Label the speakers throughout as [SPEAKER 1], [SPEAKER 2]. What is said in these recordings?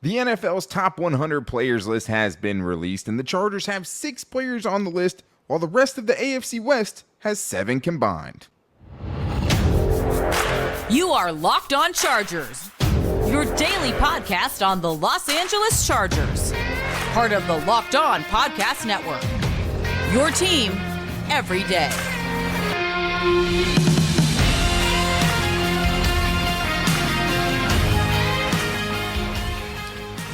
[SPEAKER 1] The NFL's top 100 players list has been released, and the Chargers have 6 players on the list, while the rest of the AFC West has 7 combined.
[SPEAKER 2] You are Locked On Chargers, your daily podcast on the Los Angeles Chargers, part of the Locked On Podcast Network, your team every day.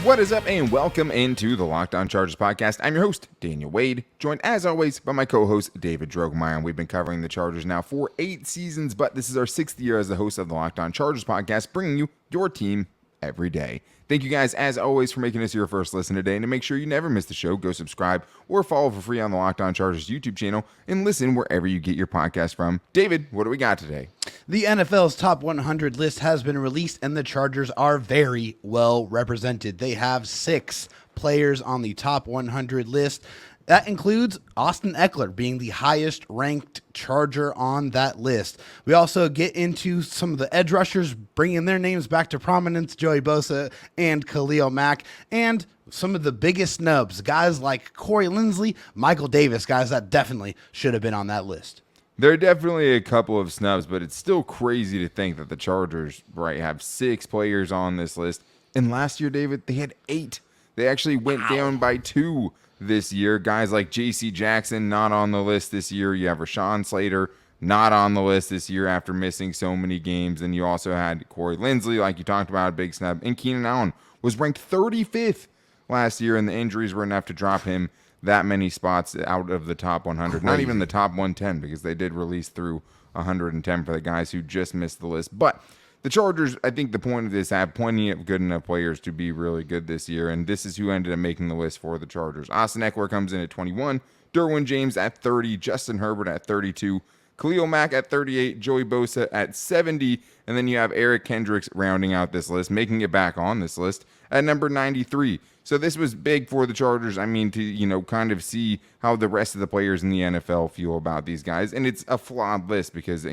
[SPEAKER 1] What is up, and welcome into the Locked On Chargers podcast. I'm your host, Daniel Wade, joined as always by my co-host, David Drogemeyer. And we've been covering the Chargers now for 8 seasons, but this is our 6th year as the host of the Locked On Chargers podcast, bringing you your team every day. Thank you guys, as always, for making us your first listen today. And to make sure you never miss the show, go subscribe or follow for free on the Locked On Chargers YouTube channel and listen wherever you get your podcast from. David, what do we got today?
[SPEAKER 3] The NFL's top 100 list has been released, and the Chargers are very well represented. They have 6 players on the top 100 list. That includes Austin Ekeler being the highest ranked Charger on that list. We also get into some of the edge rushers, bringing their names back to prominence, Joey Bosa and Khalil Mack, and some of the biggest snubs, guys like Corey Linsley, Michael Davis, guys that definitely should have been on that list.
[SPEAKER 1] There are definitely a couple of snubs, but it's still crazy to think that the Chargers, have 6 players on this list. And last year, David, they had 8. They actually went down by 2 this year. Guys like J.C. Jackson, not on the list this year. You have Rashawn Slater, not on the list this year after missing so many games. And you also had Corey Linsley, like you talked about, a big snub. And Keenan Allen was ranked 35th last year, and the injuries were enough to drop him that many spots out of the top 100. Crazy. Not even the top 110, because they did release through 110 for the guys who just missed the list. But the Chargers, I think the point of this, have plenty of good enough players to be really good this year, and this is who ended up making the list for the Chargers. Austin Ekeler comes in at 21, Derwin James at 30, Justin Herbert at 32, Khalil Mack at 38, Joey Bosa at 70, and then you have Hendricks rounding out this list, making it back on this list at number 93. So this was big for the Chargers, to, kind of see how the rest of the players in the NFL feel about these guys. And it's a flawed list because,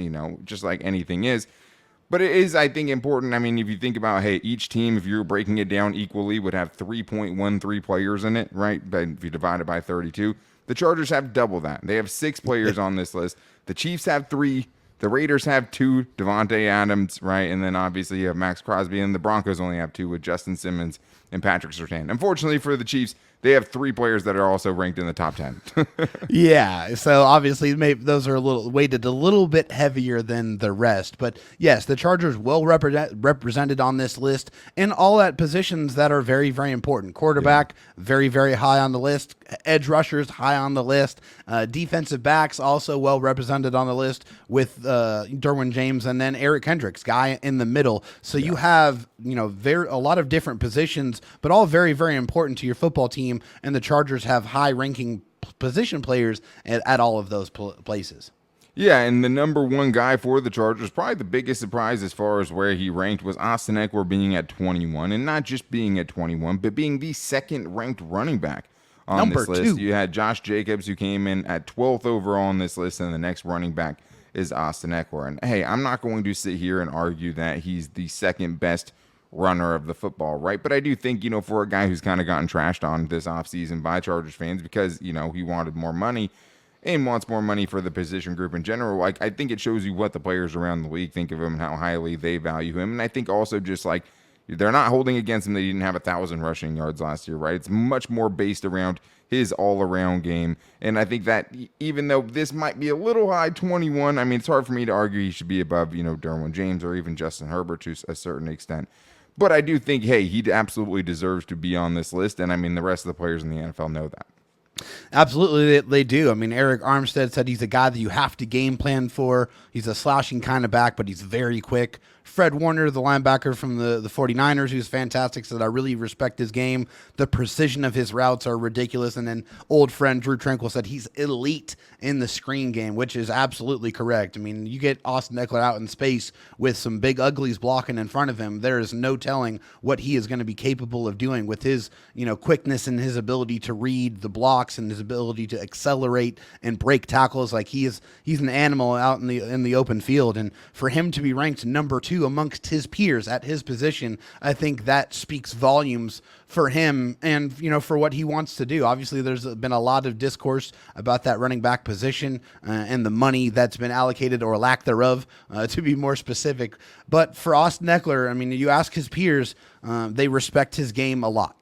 [SPEAKER 1] just like anything is. But it is, I think, important. If you think about, each team, if you're breaking it down equally, would have 3.13 players in it, right? But if you divide it by 32, the Chargers have double that. They have 6 players on this list. The Chiefs have 3. The Raiders have 2, Devontae Adams, right? And then obviously you have Max Crosby, and the Broncos only have 2 with Justin Simmons and Patrick Surtain. Unfortunately for the Chiefs, they have 3 players that are also ranked in the top 10.
[SPEAKER 3] Yeah, so obviously maybe those are weighted a little bit heavier than the rest. But yes, the Chargers well represented on this list, and all at positions that are very, very important. Quarterback, very, very high on the list. Edge rushers, high on the list. Defensive backs, also well represented on the list with Derwin James, and then Hendricks, guy in the middle. So you have a lot of different positions, but all very, very important to your football team. And the Chargers have high-ranking position players at all of those places.
[SPEAKER 1] Yeah, and the number 1 guy for the Chargers, probably the biggest surprise as far as where he ranked, was Austin Ekeler being at 21, and not just being at 21, but being the 2nd-ranked running back on this list. You had Josh Jacobs, who came in at 12th overall on this list, and the next running back is Austin Ekeler. And I'm not going to sit here and argue that he's the 2nd best runner of the football, right? But I do think, for a guy who's kind of gotten trashed on this offseason by Chargers fans because, he wanted more money and wants more money for the position group in general, I think it shows you what the players around the league think of him and how highly they value him. And I think also just they're not holding against him that he didn't have 1,000 rushing yards last year, right? It's much more based around his all-around game. And I think that even though this might be a little high, 21, it's hard for me to argue he should be above, Derwin James or even Justin Herbert to a certain extent. But I do think, he absolutely deserves to be on this list. And, the rest of the players in the NFL know that.
[SPEAKER 3] Absolutely, they do. Eric Armstead said he's a guy that you have to game plan for. He's a slashing kind of back, but he's very quick. Fred Warner, the linebacker from the 49ers, who's fantastic, said I really respect his game. The precision of his routes are ridiculous. And then old friend Drew Tranquil said he's elite in the screen game, which is absolutely correct. You get Austin Ekeler out in space with some big uglies blocking in front of him. There is no telling what he is going to be capable of doing with his, quickness and his ability to read the blocks and his ability to accelerate and break tackles. He's an animal out in the open field. And for him to be ranked number 2 do amongst his peers at his position, I think that speaks volumes for him and, for what he wants to do. Obviously, there's been a lot of discourse about that running back position and the money that's been allocated or lack thereof, to be more specific. But for Austin Ekeler, I mean, you ask his peers, they respect his game a lot.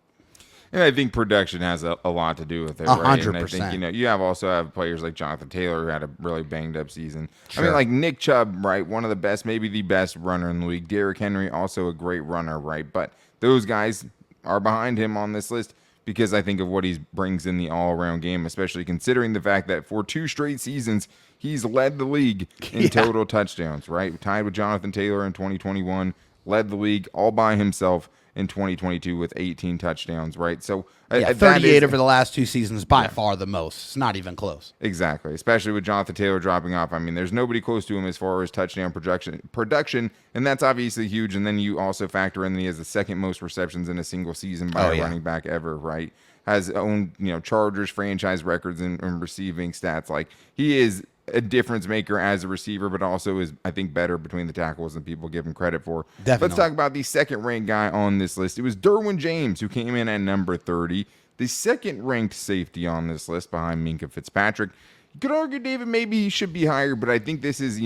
[SPEAKER 1] And I think production has a lot to do with it, right?
[SPEAKER 3] 100%.
[SPEAKER 1] And I think, you also have players like Jonathan Taylor who had a really banged up season.
[SPEAKER 3] Sure.
[SPEAKER 1] I mean, like Nick Chubb, right? One of the best, maybe the best runner in the league. Derrick Henry, also a great runner, right? But those guys are behind him on this list because I think of what he brings in the all-around game, especially considering the fact that for 2 straight seasons, he's led the league in total touchdowns, right? Tied with Jonathan Taylor in 2021, led the league all by himself in 2022 with 18 touchdowns, right? So
[SPEAKER 3] 38 over the last 2 seasons, by far the most. It's not even close.
[SPEAKER 1] Exactly, especially with Jonathan Taylor dropping off. I mean, there's nobody close to him as far as touchdown production, and that's obviously huge. And then you also factor in that he has the second most receptions in a single season by a running back ever, right? Has owned, Chargers franchise records in receiving stats. Like, he is a difference maker as a receiver, but also is, I think, better between the tackles than people give him credit for.
[SPEAKER 3] Definitely.
[SPEAKER 1] Let's talk about the second-ranked guy on this list. It was Derwin James, who came in at number 30, the second-ranked safety on this list behind Minkah Fitzpatrick. You could argue, David, maybe he should be higher, but I think this is,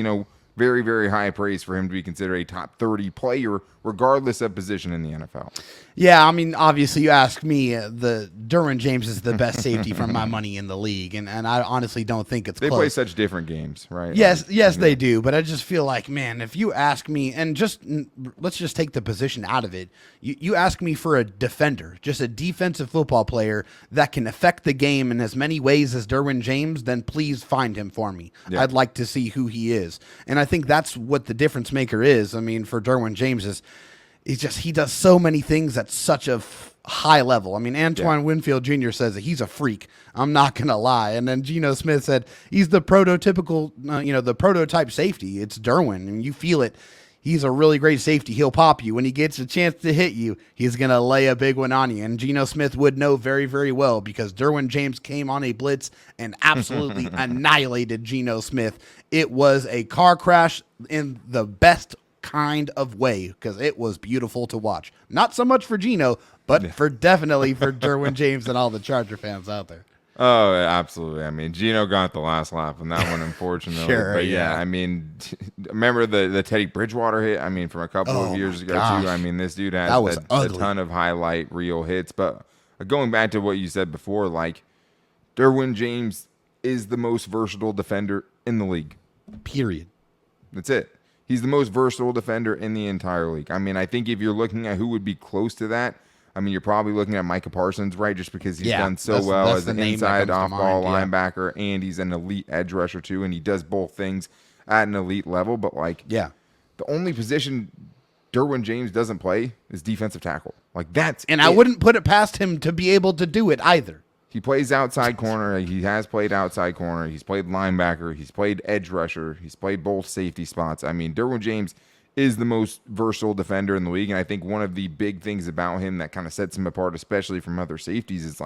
[SPEAKER 1] very, very high praise for him to be considered a top 30 player, regardless of position in the NFL.
[SPEAKER 3] Yeah, I mean, obviously, you ask me, the Derwin James is the best safety for my money in the league, and I honestly don't think it's
[SPEAKER 1] They
[SPEAKER 3] close.
[SPEAKER 1] play such different games, right?
[SPEAKER 3] Yes, they do, but I just feel like, man, if you ask me, and let's just take the position out of it, you ask me for a defender, just a defensive football player that can affect the game in as many ways as Derwin James, then please find him for me. Yeah. I'd like to see who he is, and I think that's what the difference maker is. I mean, for Derwin James is he does so many things at such a high level. I mean, Antoine Winfield Jr. says that he's a freak. I'm not going to lie. And then Geno Smith said he's the prototypical, the prototype safety. It's Derwin, and you feel it. He's a really great safety. He'll pop you. When he gets a chance to hit you, he's going to lay a big one on you. And Geno Smith would know very, very well because Derwin James came on a blitz and absolutely annihilated Geno Smith. It was a car crash in the best kind of way because it was beautiful to watch. Not so much for Geno, but definitely for Derwin James and all the Charger fans out there.
[SPEAKER 1] Oh, absolutely. I mean, Geno got the last laugh on that one, unfortunately.
[SPEAKER 3] Sure,
[SPEAKER 1] but I mean, remember the Teddy Bridgewater hit? I mean, from a couple of years ago, too. I mean, this dude has a ton of highlight reel hits. But going back to what you said before, like, Derwin James is the most versatile defender in the league.
[SPEAKER 3] Period.
[SPEAKER 1] That's it. He's the most versatile defender in the entire league. I mean, I think if you're looking at who would be close to that, I mean, you're probably looking at Micah Parsons, right? Just because he's done so well as an inside off-ball linebacker, and he's an elite edge rusher too, and he does both things at an elite level. But the only position Derwin James doesn't play is defensive tackle. Like, that's
[SPEAKER 3] I wouldn't put it past him to be able to do it either.
[SPEAKER 1] He plays outside corner. He has played outside corner. He's played linebacker. He's played edge rusher. He's played both safety spots. I mean, Derwin James is the most versatile defender in the league, and I think one of the big things about him that kind of sets him apart, especially from other safeties, is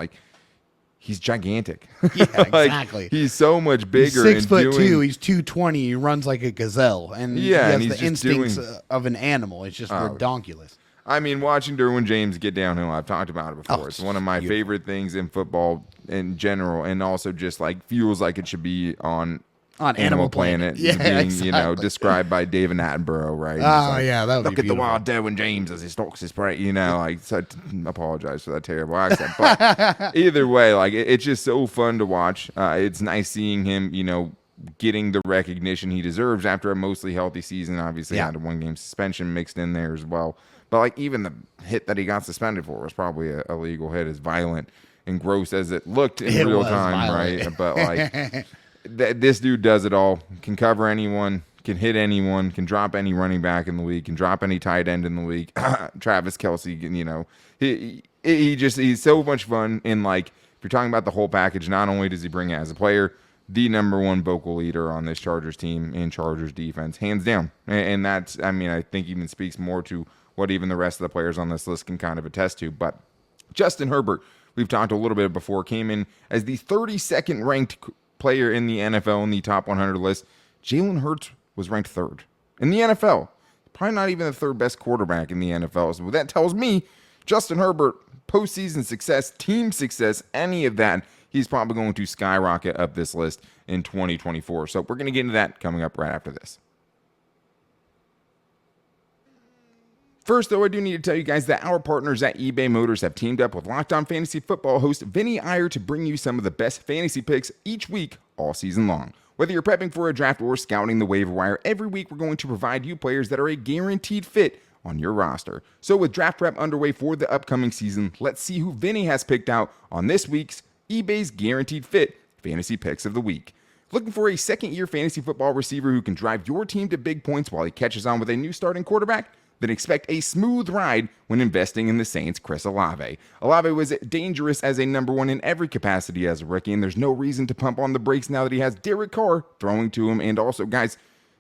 [SPEAKER 1] he's gigantic.
[SPEAKER 3] Yeah, exactly.
[SPEAKER 1] He's so much bigger.
[SPEAKER 3] He's 6'2". He's 220. He runs like a gazelle, and he has the instincts of an animal. It's just redonkulous.
[SPEAKER 1] I mean, watching Derwin James get downhill, I've talked about it before. It's one of my favorite things in football in general, and also just feels like it should be on Animal Planet.
[SPEAKER 3] Yeah,
[SPEAKER 1] being,
[SPEAKER 3] exactly.
[SPEAKER 1] Described by David Attenborough, right?
[SPEAKER 3] That would
[SPEAKER 1] look
[SPEAKER 3] be
[SPEAKER 1] at the wild Derwin James as he stalks his prey. So I apologize for that terrible accent, but either way, it's just so fun to watch. It's nice seeing him, getting the recognition he deserves after a mostly healthy season. Obviously, had a 1-game suspension mixed in there as well. But even the hit that he got suspended for was probably a legal hit, as violent and gross as it looked in real time, violent. Right? But this dude does it all. Can cover anyone, can hit anyone, can drop any running back in the league, can drop any tight end in the league. Travis Kelce, he's so much fun. And if you're talking about the whole package, not only does he bring it as a player, the number one vocal leader on this Chargers team and Chargers defense, hands down. And that's, I think even speaks more to what even the rest of the players on this list can kind of attest to. But Justin Herbert, we've talked a little bit before, came in as the 32nd ranked player in the NFL in the top 100 list. Jalen Hurts was ranked 3rd in the NFL. probably not even the third best quarterback in the NFL. So that tells me Justin Herbert, postseason success, team success, any of that, he's probably going to skyrocket up this list in 2024. So we're going to get into that coming up right after this. First, though, I do need to tell you guys that our partners at eBay Motors have teamed up with Locked On Fantasy Football host Vinny Iyer to bring you some of the best fantasy picks each week, all season long. Whether you're prepping for a draft or scouting the waiver wire, every week we're going to provide you players that are a guaranteed fit on your roster. So with draft prep underway for the upcoming season, let's see who Vinny has picked out on this week's eBay's Guaranteed Fit Fantasy Picks of the Week. Looking for a second-year fantasy football receiver who can drive your team to big points while he catches on with a new starting quarterback? Then expect a smooth ride when investing in the Saints' Chris Olave. Olave was dangerous as a number one in every capacity as a rookie, and there's no reason to pump on the brakes now that he has Derek Carr throwing to him. And also, guys,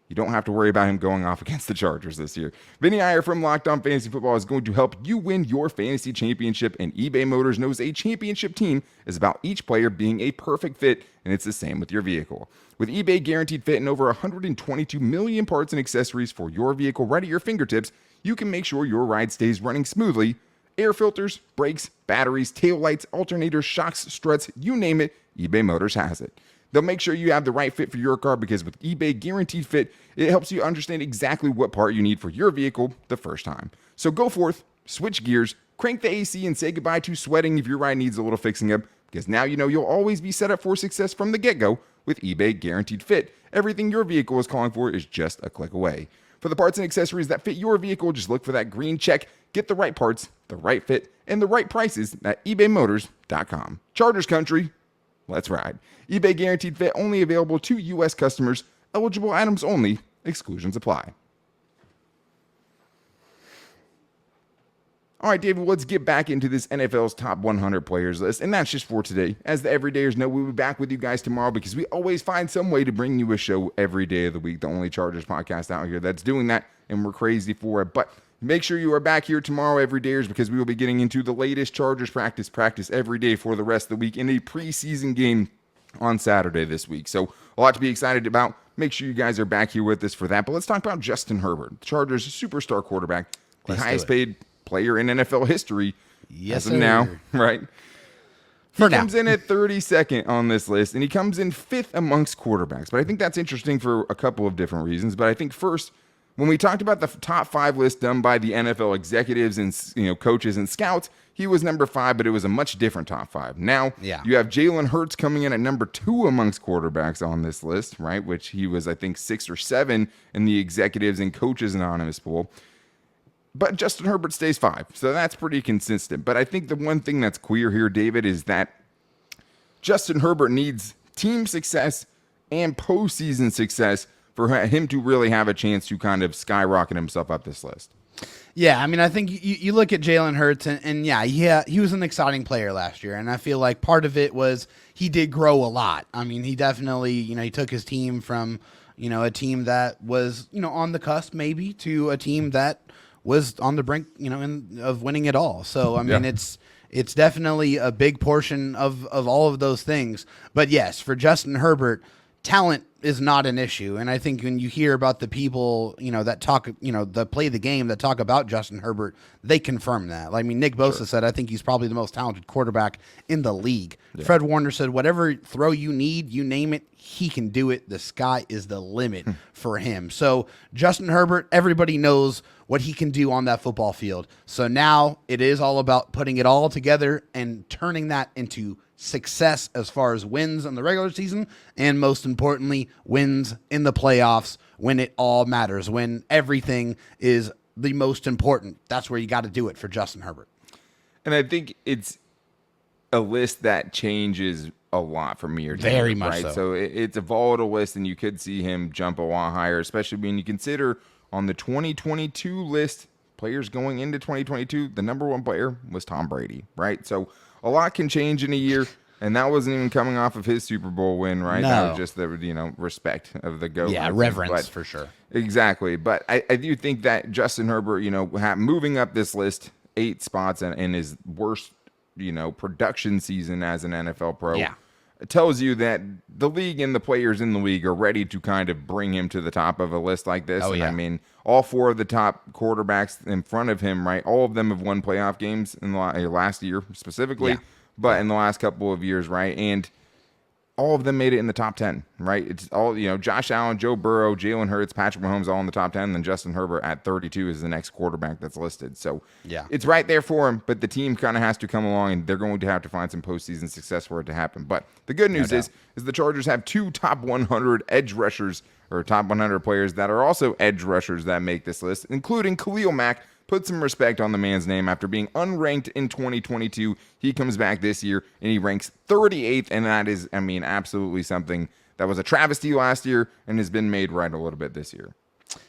[SPEAKER 1] you don't have to worry about him going off against the Chargers this year. Vinny Iyer from Locked On Fantasy Football is going to help you win your fantasy championship, and eBay Motors knows a championship team is about each player being a perfect fit, and it's the same with your vehicle. With eBay Guaranteed Fit and over 122 million parts and accessories for your vehicle right at your fingertips, you can make sure your ride stays running smoothly. Air filters, brakes, batteries, taillights, alternators, shocks, struts, you name it, eBay Motors has it. They'll make sure you have the right fit for your car because with eBay Guaranteed Fit, it helps you understand exactly what part you need for your vehicle the first time. So go forth, switch gears, crank the AC, and say goodbye to sweating if your ride needs a little fixing up, because now you know you'll always be set up for success from the get-go with eBay Guaranteed Fit. Everything your vehicle is calling for is just a click away. For the parts and accessories that fit your vehicle, just look for that green check. Get the right parts, the right fit, and the right prices at ebaymotors.com. Chargers country, let's ride. eBay Guaranteed Fit only available to U.S. customers. Eligible items only. Exclusions apply. All right, David, let's get back into this NFL's top 100 players list, and that's just for today. As the everydayers know, we'll be back with you guys tomorrow because we always find some way to bring you a show every day of the week, the only Chargers podcast out here that's doing that, and we're crazy for it. But make sure you are back here tomorrow, everydayers, because we will be getting into the latest Chargers practice every day for the rest of the week in a preseason game on Saturday this week. So a lot to be excited about. Make sure you guys are back here with us for that. But let's talk about Justin Herbert, the Chargers' superstar quarterback, the highest paid player in NFL history as of now, right? He comes in at 32nd on this list, and he comes in 5th amongst quarterbacks. But I think that's interesting for a couple of different reasons. But I think first, when we talked about the top 5 list done by the NFL executives and coaches and scouts, he was number 5, but it was a much different top 5. Now you have Jalen Hurts coming in at number 2 amongst quarterbacks on this list, right? Which he was, I think, 6 or 7 in the executives and coaches anonymous pool. But Justin Herbert stays 5, so that's pretty consistent. But I think the one thing that's clear here, David, is that Justin Herbert needs team success and postseason success for him to really have a chance to kind of skyrocket himself up this list.
[SPEAKER 3] Yeah, I mean, I think you look at Jalen Hurts, and he was an exciting player last year, and I feel like part of it was he did grow a lot. I mean, he definitely, he took his team from, a team that was, on the cusp maybe to a team that was on the brink, of winning it all. So, I mean, it's definitely a big portion of all of those things. But yes, for Justin Herbert, talent is not an issue. And I think when you hear about the people, that talk, that play the game, that talk about Justin Herbert, they confirm that. I mean, Nick Bosa said, I think he's probably the most talented quarterback in the league. Yeah. Fred Warner said, whatever throw you need, you name it, he can do it. The sky is the limit for him. So Justin Herbert, everybody knows what he can do on that football field. So now it is all about putting it all together and turning that into success as far as wins in the regular season, and most importantly, wins in the playoffs when it all matters, when everything is the most important. That's where you got to do it for Justin Herbert.
[SPEAKER 1] And I think it's a list that changes a lot from year to year.
[SPEAKER 3] Very much so.
[SPEAKER 1] So it's a volatile list, and you could see him jump a lot higher, especially when you consider on the 2022 list, players going into 2022, the number 1 player was Tom Brady, right? So a lot can change in a year, and that wasn't even coming off of his Super Bowl win, right?
[SPEAKER 3] No.
[SPEAKER 1] That was just the respect of the GOAT.
[SPEAKER 3] Yeah, reverence for sure.
[SPEAKER 1] Exactly. But I do think that Justin Herbert, moving up this list 8 spots in his worst, production season as an NFL pro.
[SPEAKER 3] Yeah.
[SPEAKER 1] tells you that the league and the players in the league are ready to kind of bring him to the top of a list like this.
[SPEAKER 3] Oh,
[SPEAKER 1] And
[SPEAKER 3] yeah.
[SPEAKER 1] I mean, all 4 of the top quarterbacks in front of him, right? All of them have won playoff games in the last year specifically,
[SPEAKER 3] Yeah.
[SPEAKER 1] but in the last couple of years, right? And all of them made it in the top 10, right? It's all, Josh Allen, Joe Burrow, Jalen Hurts, Patrick Mahomes, all in the top 10. And then Justin Herbert at 32 is the next quarterback that's listed. So
[SPEAKER 3] Yeah.
[SPEAKER 1] it's right there for him, but the team kind of has to come along, and they're going to have to find some postseason success for it to happen. But the good news is the Chargers have 2 top 100 edge rushers, or top 100 players that are also edge rushers that make this list, including Khalil Mack. Put some respect on the man's name. After being unranked in 2022, he comes back this year and he ranks 38th, and that is, absolutely something that was a travesty last year and has been made right a little bit this year.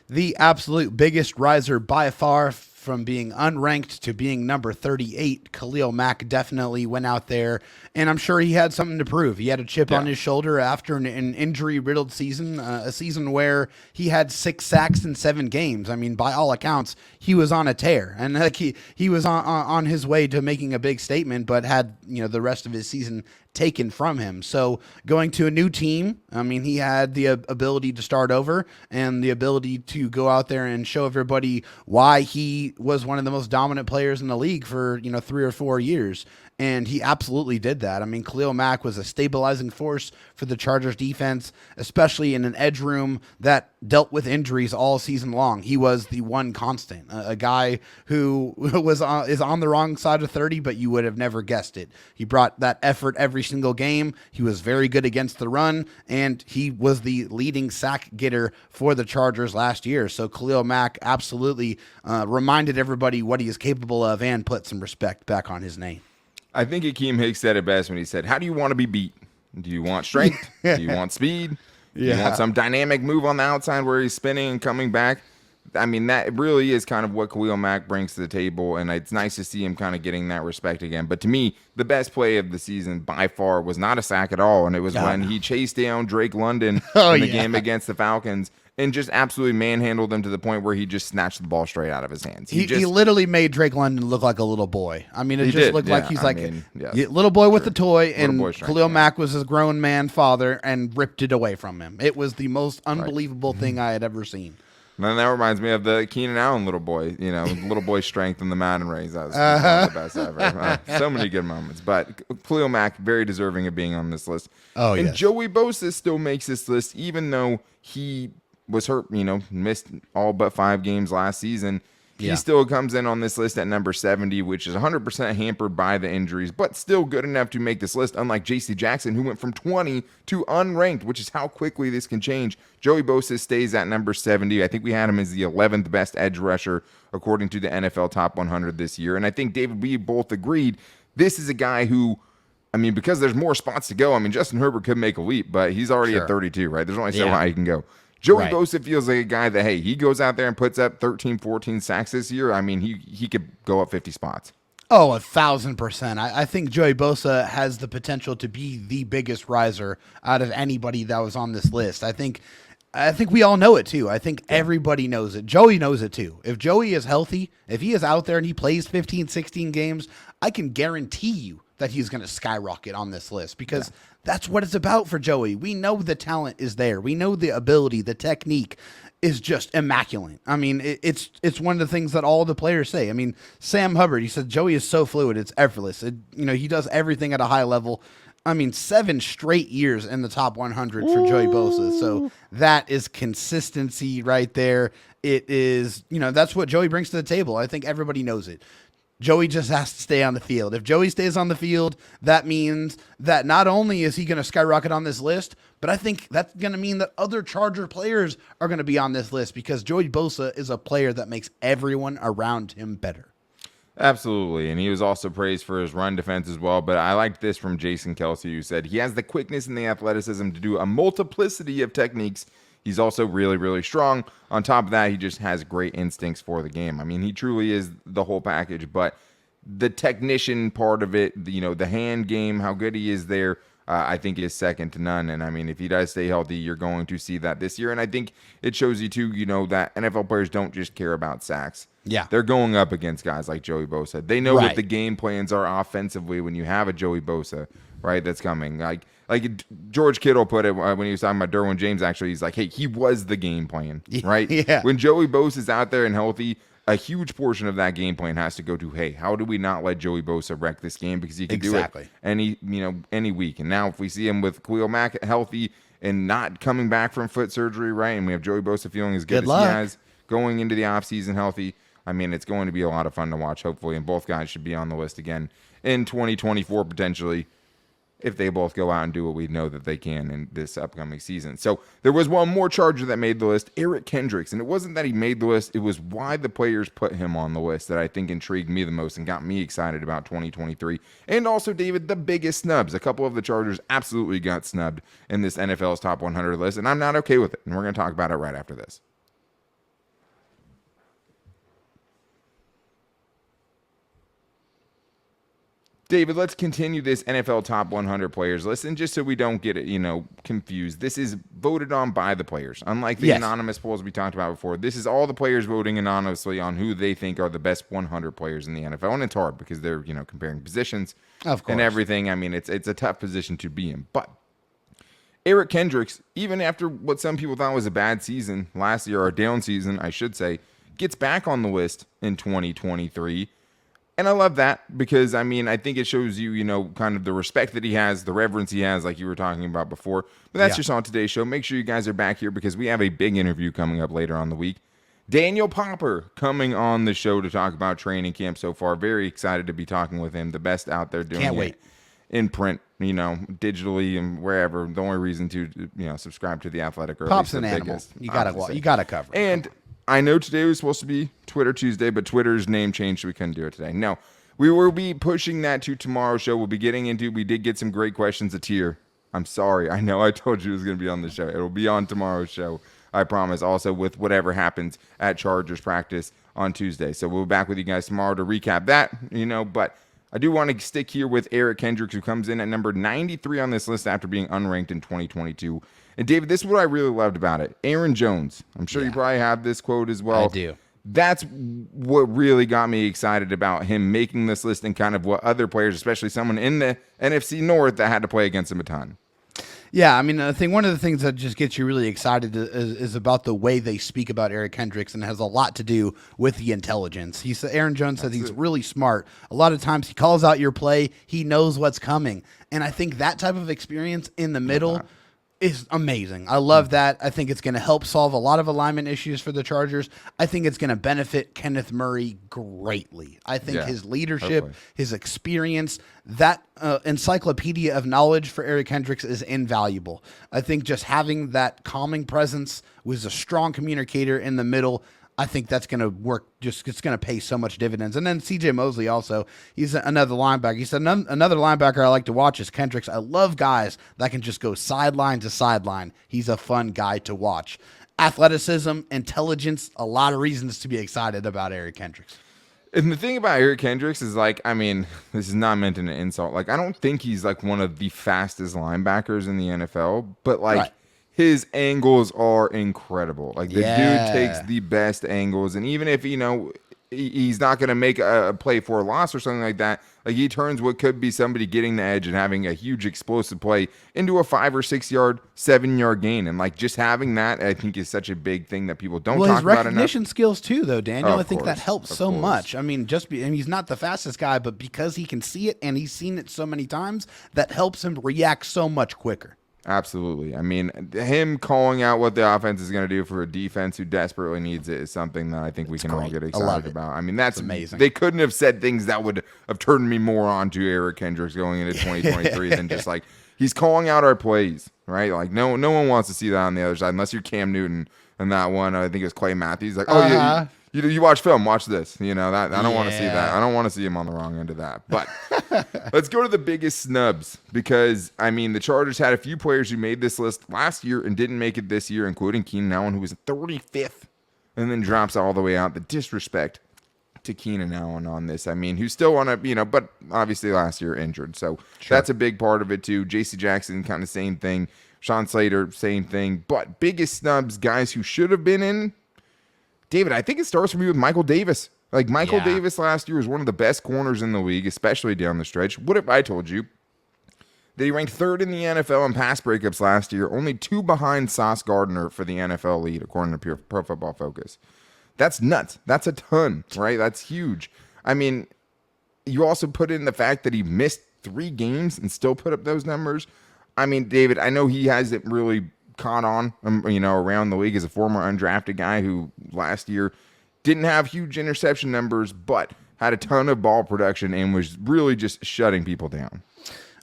[SPEAKER 3] The absolute biggest riser by far, from being unranked to being number 38, Khalil Mack definitely went out there, and I'm sure he had something to prove. He had a chip on his shoulder after an injury-riddled season, a season where he had 6 sacks in 7 games. I mean, by all accounts, he was on a tear, and like he was on his way to making a big statement, but had the rest of his season taken from him. So going to a new team, he had the ability to start over and the ability to go out there and show everybody why he was one of the most dominant players in the league for 3 or 4 years. And he absolutely did that. Khalil Mack was a stabilizing force for the Chargers defense, especially in an edge room that dealt with injuries all season long. He was the one constant, a guy who is on the wrong side of 30, but you would have never guessed it. He brought that effort every single game. He was very good against the run, and he was the leading sack getter for the Chargers last year. So Khalil Mack absolutely reminded everybody what he is capable of and put some respect back on his name.
[SPEAKER 1] I think Akeem Hicks said it best when he said, how do you want to be beat? Do you want strength? Do you want speed? Do you want some dynamic move on the outside where he's spinning and coming back? That really is kind of what Khalil Mack brings to the table, and it's nice to see him kind of getting that respect again. But to me, the best play of the season by far was not a sack at all, and it was when he chased down Drake London in the game against the Falcons and just absolutely manhandled him to the point where he just snatched the ball straight out of his hands.
[SPEAKER 3] He literally made Drake London look like a little boy. It just looked like he's little boy with the toy, and Khalil Mack was his grown man father and ripped it away from him. It was the most unbelievable thing I had ever seen.
[SPEAKER 1] And that reminds me of the Keenan Allen little boy, little boy strength in the mountain race. That was one of the best ever. So many good moments. But Khalil Mack, very deserving of being on this list. And Joey Bosa still makes this list, even though he was hurt, missed all but 5 games last season. He still comes in on this list at number 70, which is 100% hampered by the injuries, but still good enough to make this list, unlike J.C. Jackson, who went from 20 to unranked, which is how quickly this can change. Joey Bosa stays at number 70. I think we had him as the 11th best edge rusher, according to the NFL Top 100 this year. And I think, David, we both agreed this is a guy who, because there's more spots to go. Justin Herbert could make a leap, but he's already at 32, right? There's only so high he can go. Joey Bosa feels like a guy that, hey, he goes out there and puts up 13, 14 sacks this year. He could go up 50 spots.
[SPEAKER 3] Oh, 1,000%. I think Joey Bosa has the potential to be the biggest riser out of anybody that was on this list. I think we all know it too. I think everybody knows it. Joey knows it too. If Joey is healthy, if he is out there and he plays 15, 16 games, I can guarantee you that he's going to skyrocket on this list because that's what it's about for Joey. We know the talent is there. We know the ability, the technique is just immaculate. It's one of the things that all the players say. Sam Hubbard, he said, Joey is so fluid. It's effortless. He does everything at a high level. 7 straight years in the top 100 for Joey Bosa. So that is consistency right there. It is, that's what Joey brings to the table. I think everybody knows it. Joey just has to stay on the field. If Joey stays on the field, that means that not only is he going to skyrocket on this list, but I think that's going to mean that other Charger players are going to be on this list because Joey Bosa is a player that makes everyone around him better.
[SPEAKER 1] Absolutely, and he was also praised for his run defense as well, but I liked this from Jason Kelsey, who said he has the quickness and the athleticism to do a multiplicity of techniques. He's also really, really strong. On top of that, he just has great instincts for the game. He truly is the whole package, but the technician part of it, the hand game, how good he is there, I think is second to none. And if he does stay healthy, you're going to see that this year. And I think it shows you too, that NFL players don't just care about sacks.
[SPEAKER 3] Yeah.
[SPEAKER 1] They're going up against guys like Joey Bosa. They know what the game plans are offensively when you have a Joey Bosa, right, that's coming. Like, like George Kittle put it when he was talking about Derwin James. Actually, he's like, hey, he was the game plan, right?
[SPEAKER 3] Yeah.
[SPEAKER 1] When Joey Bosa is out there and healthy, a huge portion of that game plan has to go to, hey, how do we not let Joey Bosa wreck this game, because he can do it any week. And now if we see him with Khalil Mack healthy and not coming back from foot surgery, right, and we have Joey Bosa feeling as good as he has going into the offseason healthy, I mean, it's going to be a lot of fun to watch, hopefully, and both guys should be on the list again in 2024 potentially, if they both go out and do what we know that they can in this upcoming season. So there was one more Charger that made the list, Eric Kendricks. And it wasn't that he made the list, it was why the players put him on the list that I think intrigued me the most and got me excited about 2023. And also, David, the biggest snubs. A couple of the Chargers absolutely got snubbed in this NFL's top 100 list, and I'm not okay with it. And we're going to talk about it right after this. David, let's continue this NFL Top 100 Players list, and just so we don't get it, confused, this is voted on by the players. Unlike the anonymous polls we talked about before, this is all the players voting anonymously on who they think are the best 100 players in the NFL, and it's hard because they're, comparing positions and everything. I mean, it's a tough position to be in, but Eric Kendricks, even after what some people thought was a bad season last year, or a down season, I should say, gets back on the list in 2023. And I love that because, I mean, I think it shows you, kind of the respect that he has, the reverence he has, like you were talking about before. But that's just on today's show. Make sure you guys are back here because we have a big interview coming up later on the week. Daniel Popper coming on the show to talk about training camp so far. Very excited to be talking with him, the best out there doing it in print, digitally and wherever. The only reason to, subscribe to The Athletic. Or
[SPEAKER 3] Pop's an animal. You gotta cover it.
[SPEAKER 1] And I know today was supposed to be Twitter Tuesday, but Twitter's name changed, so we couldn't do it today. No, we will be pushing that to tomorrow's show. We'll be getting into, we did get some great questions a tier. I'm sorry. I know I told you it was going to be on the show. It'll be on tomorrow's show, I promise. Also with whatever happens at Chargers practice on Tuesday. So we'll be back with you guys tomorrow to recap that, but I do want to stick here with Eric Kendricks, who comes in at number 93 on this list after being unranked in 2022. And David, this is what I really loved about it. Aaron Jones. I'm sure you probably have this quote as well.
[SPEAKER 3] I do.
[SPEAKER 1] That's what really got me excited about him making this list and kind of what other players, especially someone in the NFC North that had to play against him a ton.
[SPEAKER 3] Yeah, I mean, I think one of the things that just gets you really excited is about the way they speak about Eric Hendricks, and it has a lot to do with the intelligence. Aaron Jones said he's really smart. A lot of times he calls out your play. He knows what's coming. And I think that type of experience in the middle is amazing. I love that. I think it's going to help solve a lot of alignment issues for the Chargers. I think it's going to benefit Kenneth Murray greatly. I think his leadership, his experience, that encyclopedia of knowledge for Eric Hendricks is invaluable. I think just having that calming presence with a strong communicator in the middle, I think that's going to work. It's going to pay so much dividends. And then C.J. Mosley also, he's another linebacker. He said, another linebacker I like to watch is Kendricks. I love guys that can just go sideline to sideline. He's a fun guy to watch. Athleticism, intelligence, a lot of reasons to be excited about Eric Kendricks.
[SPEAKER 1] And the thing about Eric Hendricks is, this is not meant in an insult. I don't think he's, one of the fastest linebackers in the NFL, but, his angles are incredible. The dude takes the best angles. And even if, he's not going to make a play for a loss or something like that, he turns what could be somebody getting the edge and having a huge explosive play into a 5 or 6 yard, 7 yard gain. And just having that, I think, is such a big thing that people don't talk about enough.
[SPEAKER 3] Well, his recognition skills too, though, Daniel. I think that helps so much. I mean, he's not the fastest guy, but because he can see it and he's seen it so many times, that helps him react so much quicker.
[SPEAKER 1] Absolutely. I mean, him calling out what the offense is going to do for a defense who desperately needs it is something that I think we can all get excited about. I mean, that's
[SPEAKER 3] amazing.
[SPEAKER 1] They couldn't have said things that would have turned me more on to Eric Hendricks going into 2023 than just he's calling out our plays, right? No one wants to see that on the other side unless you're Cam Newton and that one. I think it was Clay Matthews. You watch film, watch this. I don't want to see that. I don't want to see him on the wrong end of that. But let's go to the biggest snubs because, the Chargers had a few players who made this list last year and didn't make it this year, including Keenan Allen, who was 35th and then drops all the way out. The disrespect to Keenan Allen on this. Who's still on but obviously last year injured. So that's a big part of it too. J.C. Jackson, kind of same thing. Rashawn Slater, same thing. But biggest snubs, guys who should have been in, David, I think it starts for me with Michael Davis. Michael Davis last year was one of the best corners in the league, especially down the stretch. What if I told you that he ranked third in the NFL in pass breakups last year, only 2 behind Sauce Gardner for the NFL lead, according to Pro Football Focus. That's nuts. That's a ton, right? That's huge. I mean, you also put in the fact that he missed 3 games and still put up those numbers. I mean, David, I know he hasn't really caught on, around the league as a former undrafted guy who last year didn't have huge interception numbers, but had a ton of ball production and was really just shutting people down.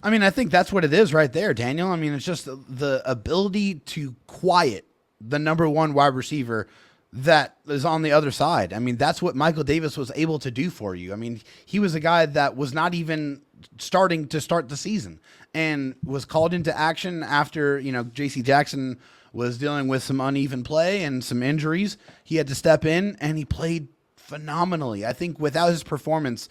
[SPEAKER 3] I mean, I think that's what it is right there, Daniel. I mean, it's just the ability to quiet the number 1 wide receiver that is on the other side. I mean, that's what Michael Davis was able to do for you. I mean, he was a guy that was not even starting to start the season and was called into action after, J.C. Jackson was dealing with some uneven play and some injuries. He had to step in, and he played phenomenally. I think without his performance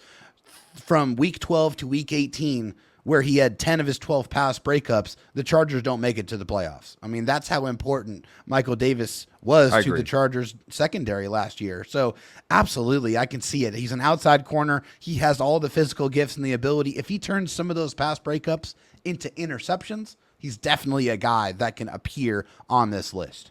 [SPEAKER 3] from week 12 to week 18, where he had 10 of his 12 pass breakups, the Chargers don't make it to the playoffs. I mean, that's how important Michael Davis was to the Chargers secondary last year. So absolutely, I can see it. He's an outside corner. He has all the physical gifts and the ability. If he turns some of those pass breakups into interceptions, he's definitely a guy that can appear on this list.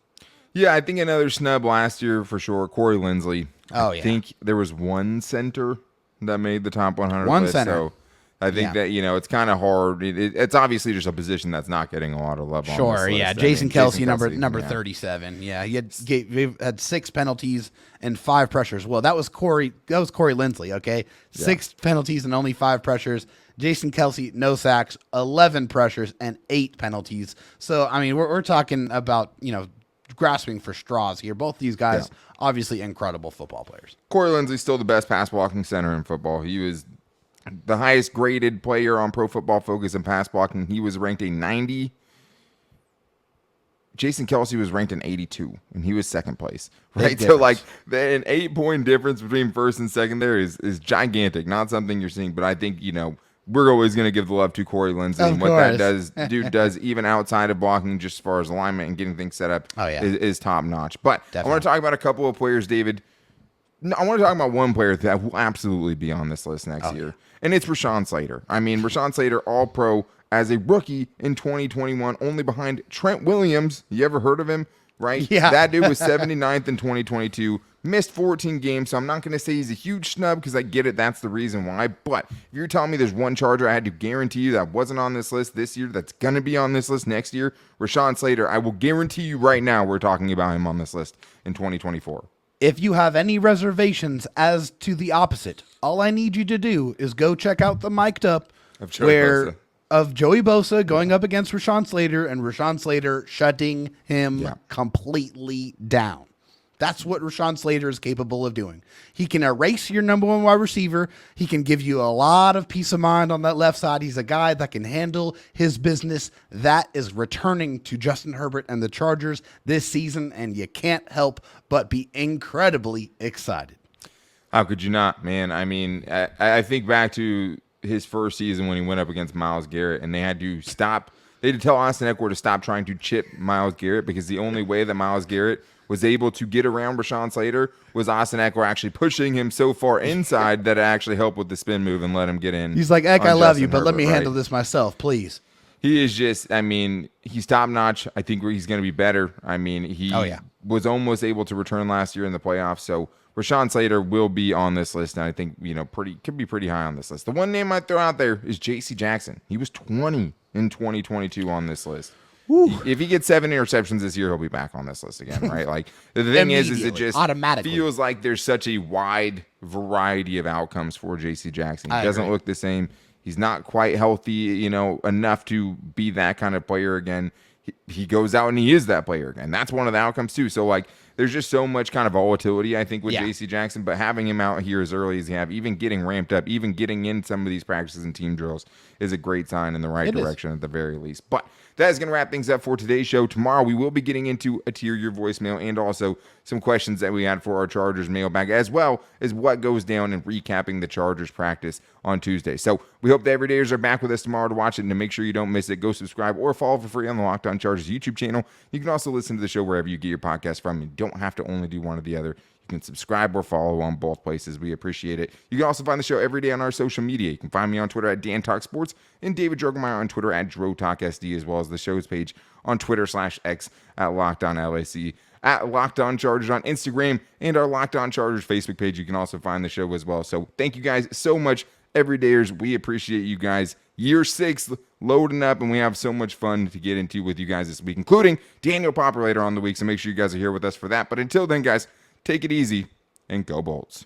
[SPEAKER 1] Yeah, I think another snub last year for sure, Corey Linsley.
[SPEAKER 3] Oh, yeah.
[SPEAKER 1] I think there was one center that made the top 100
[SPEAKER 3] One
[SPEAKER 1] list.
[SPEAKER 3] center.
[SPEAKER 1] So I think that, it's kind of hard. It's obviously just a position that's not getting a lot of love on this list.
[SPEAKER 3] Yeah. Jason Kelce, number 37. Yeah, he had 6 penalties and 5 pressures. Well, that was Corey Linsley, okay? 6 penalties and only 5 pressures. Jason Kelce, no sacks, 11 pressures, and 8 penalties. So, I mean, we're talking about, grasping for straws here. Both these guys, obviously incredible football players.
[SPEAKER 1] Corey Linsley's still the best pass blocking center in football. He was the highest graded player on Pro Football Focus in pass blocking. He was ranked a 90. Jason Kelce was ranked an 82, and he was second place. Right, so an 8-point difference between first and second there is gigantic. Not something you're seeing, but I think we're always going to give the love to Corey Linsley and what that does even outside of blocking, just as far as alignment and getting things set up. Is top notch. But I want to talk about a couple of players, David. No, I want to talk about one player that will absolutely be on this list next year, and it's Rashawn Slater. I mean, Rashawn Slater, All-Pro as a rookie in 2021, only behind Trent Williams. You ever heard of him? Right?
[SPEAKER 3] Yeah.
[SPEAKER 1] That dude was 79th in 2022, missed 14 games, so I'm not going to say he's a huge snub because I get it. That's the reason why. But if you're telling me there's one Charger I had to guarantee you that wasn't on this list this year that's going to be on this list next year, Rashawn Slater, I will guarantee you right now we're talking about him on this list in 2024.
[SPEAKER 3] If you have any reservations as to the opposite, all I need you to do is go check out the mic'd up
[SPEAKER 1] of Joey
[SPEAKER 3] Bosa going up against Rashawn Slater and Rashawn Slater shutting him completely down. That's what Rashawn Slater is capable of doing. He can erase your number 1 wide receiver. He can give you a lot of peace of mind on that left side. He's a guy that can handle his business. That is returning to Justin Herbert and the Chargers this season, and you can't help but be incredibly excited.
[SPEAKER 1] How could you not, man? I mean, I think back to his first season when he went up against Myles Garrett, and they had to tell Austin Ekeler to stop trying to chip Myles Garrett because the only way that Myles Garrett was able to get around Rashawn Slater was Austin Ekeler actually pushing him so far inside that it actually helped with the spin move and let him get in.
[SPEAKER 3] He's like, Eck, I love you, but let me handle this myself, please.
[SPEAKER 1] He is just, I mean, he's top notch. I think he's going to be better. I mean, he was almost able to return last year in the playoffs. So Rashawn Slater will be on this list, and I think, could be pretty high on this list. The one name I throw out there is J.C. Jackson. He was 20 in 2022 on this list. If he gets 7 interceptions this year, he'll be back on this list again, right? Like the thing is it just feels like there's such a wide variety of outcomes for J.C. Jackson. He doesn't look the same. He's not quite healthy, enough to be that kind of player again. He goes out and he is that player again. That's one of the outcomes too. So there's just so much kind of volatility, I think, with J.C. Jackson. But having him out here as early as he have, even getting ramped up, even getting in some of these practices and team drills is a great sign in the right direction at the very least. But that is going to wrap things up for today's show. Tomorrow, we will be getting into a tier your voicemail and also some questions that we had for our Chargers mailbag, as well as what goes down and recapping the Chargers practice on Tuesday. So we hope the Everydayers are back with us tomorrow to watch it, and to make sure you don't miss it, go subscribe or follow for free on the Locked On Chargers YouTube channel. You can also listen to the show wherever you get your podcast from. You don't have to only do one or the other. You can subscribe or follow on both places. We appreciate it. You can also find the show every day on our social media. You can find me on Twitter at DanTalkSports and David Drogemeyer on Twitter at DroTalkSD, as well as the show's page on Twitter/X at LockedOnLAC, at Locked On Chargers on Instagram, and our Locked On Chargers Facebook page. You can also find the show as well. So thank you guys so much, everydayers. We appreciate you guys. Year 6 loading up, and we have so much fun to get into with you guys this week, including Daniel Popper later on in the week. So make sure you guys are here with us for that. But until then, guys, take it easy and go Bolts.